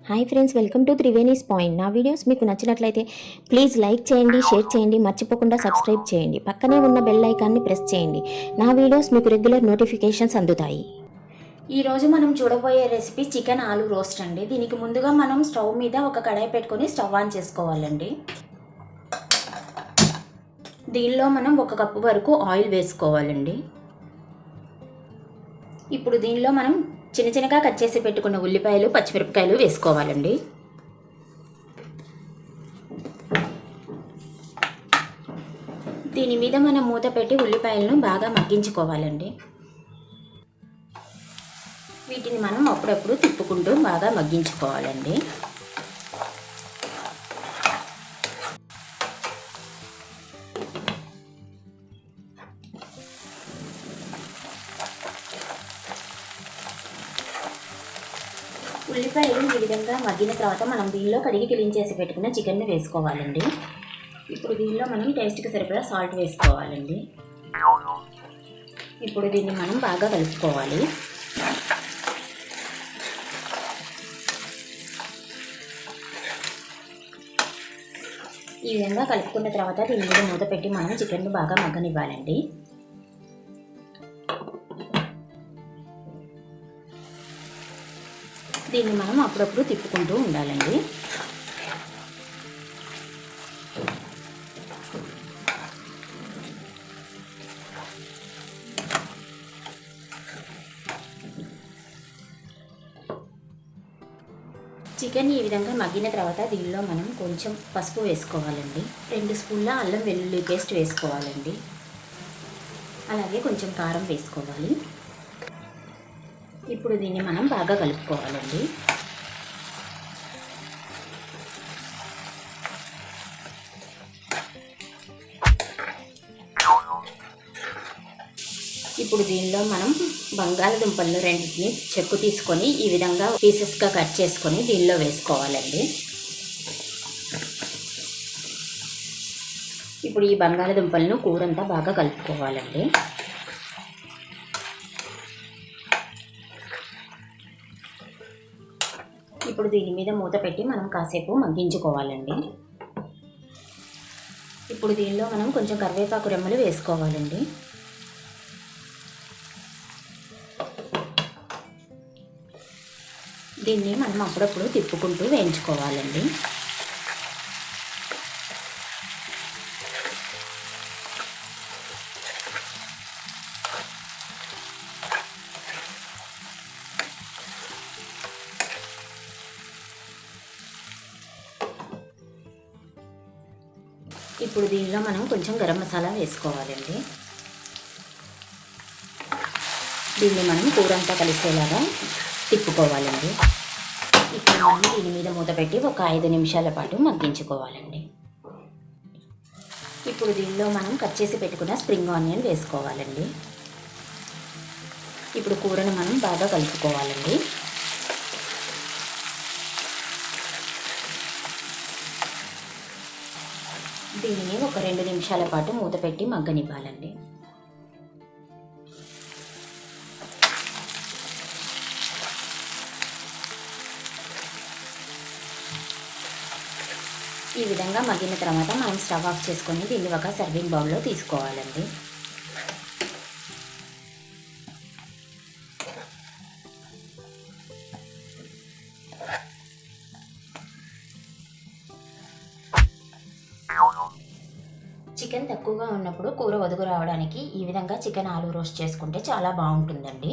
Hi friends, welcome to Triveni's point. నా videos మీకు నచ్చినట్లయితే ప్లీజ్ లైక్ చేయండి, షేర్ చేయండి, మర్చిపోకుండా సబ్స్క్రైబ్ చేయండి. పక్కనే ఉన్న బెల్ ఐకాన్ని ప్రెస్ చేయండి. నా వీడియోస్ మీకు రెగ్యులర్ నోటిఫికేషన్స్ అందుతాయి. ఈరోజు మనం చూడబోయే రెసిపీ చికెన్ ఆలూ రోస్ట్ అండి. దీనికి ముందుగా మనం స్టవ్ మీద ఒక కడాయి పెట్టుకొని స్టవ్ ఆన్ చేసుకోవాలండి. దీనిలో మనం 1 కప్పు వరకు ఆయిల్ వేసుకోవాలండి. ఇప్పుడు దీనిలో మనం చిన్న చిన్నగా కట్ చేసి పెట్టుకున్న ఉల్లిపాయలు, పచ్చిమిరపకాయలు వేసుకోవాలండి. దీని మీద మనం మూత పెట్టి ఉల్లిపాయలను బాగా మగ్గించుకోవాలండి. వీటిని మనం అప్పుడప్పుడు తిప్పుకుంటూ బాగా మగ్గించుకోవాలండి. ఉల్లిపాయలు ఈ విధంగా మగ్గిన తర్వాత మనం దీనిలో కడిగి క్లీన్ చేసి పెట్టుకున్న చికెన్ని వేసుకోవాలండి. ఇప్పుడు దీనిలో మనం టేస్ట్కి సరిపడా సాల్ట్ వేసుకోవాలండి. ఇప్పుడు దీన్ని మనం బాగా కలుపుకోవాలి. ఈ విధంగా కలుపుకున్న తర్వాత దీని మీద మూత పెట్టి మనం చికెన్ను బాగా మగ్గనివ్వాలండి. దీన్ని మనం అప్పుడప్పుడు తిప్పుకుంటూ ఉండాలండి. చికెన్ ఈ విధంగా మగ్గిన తర్వాత దీనిలో మనం కొంచెం పసుపు వేసుకోవాలండి. 2 స్పూన్ల అల్లం వెల్లుల్లి పేస్ట్ వేసుకోవాలండి. అలాగే కొంచెం కారం వేసుకోవాలి. ఇప్పుడు దీన్ని మనం బాగా కలుపుకోవాలండి. ఇప్పుడు దీనిలో మనం బంగాళదుంపలను రెండింటిని చెక్కు తీసుకొని ఈ విధంగా పీసెస్గా కట్ చేసుకొని దీనిలో వేసుకోవాలండి. ఇప్పుడు ఈ బంగాళదుంపలను కూరంతా బాగా కలుపుకోవాలండి. ఇప్పుడు దీని మీద మూత పెట్టి మనం కాసేపు మగ్గించుకోవాలండి. ఇప్పుడు దీనిలో మనం కొంచెం కరివేపాకు రెమ్మలు వేసుకోవాలండి. దీన్ని మనం అప్పుడప్పుడు తిప్పుకుంటూ వేయించుకోవాలండి. ఇప్పుడు దీనిలో మనం కొంచెం గరం మసాలా వేసుకోవాలండి. దీన్ని మనం కూరంతా కలిసేలాగా తిప్పుకోవాలండి. ఇప్పుడు మనం దీని మీద మూత పెట్టి ఒక 5 నిమిషాల పాటు మగ్గించుకోవాలండి. ఇప్పుడు దీనిలో మనం కట్ చేసి పెట్టుకున్న స్ప్రింగ్ ఆనియన్ వేసుకోవాలండి. ఇప్పుడు కూరను మనం బాగా కలుపుకోవాలండి. దీనిని ఒక 2 నిమిషాల పాటు మూత పెట్టి మగ్గనివ్వాలండి. ఈ విధంగా మగ్గిన తర్వాత మనం స్టవ్ ఆఫ్ చేసుకొని దీన్ని ఒక సర్వింగ్ బౌల్లో తీసుకోవాలండి. చికెన్ తక్కువగా ఉన్నప్పుడు కూర వదుగు రావడానికి ఈ విధంగా చికెన్ ఆలూ రోస్ట్ చేసుకుంటే చాలా బాగుంటుందండి.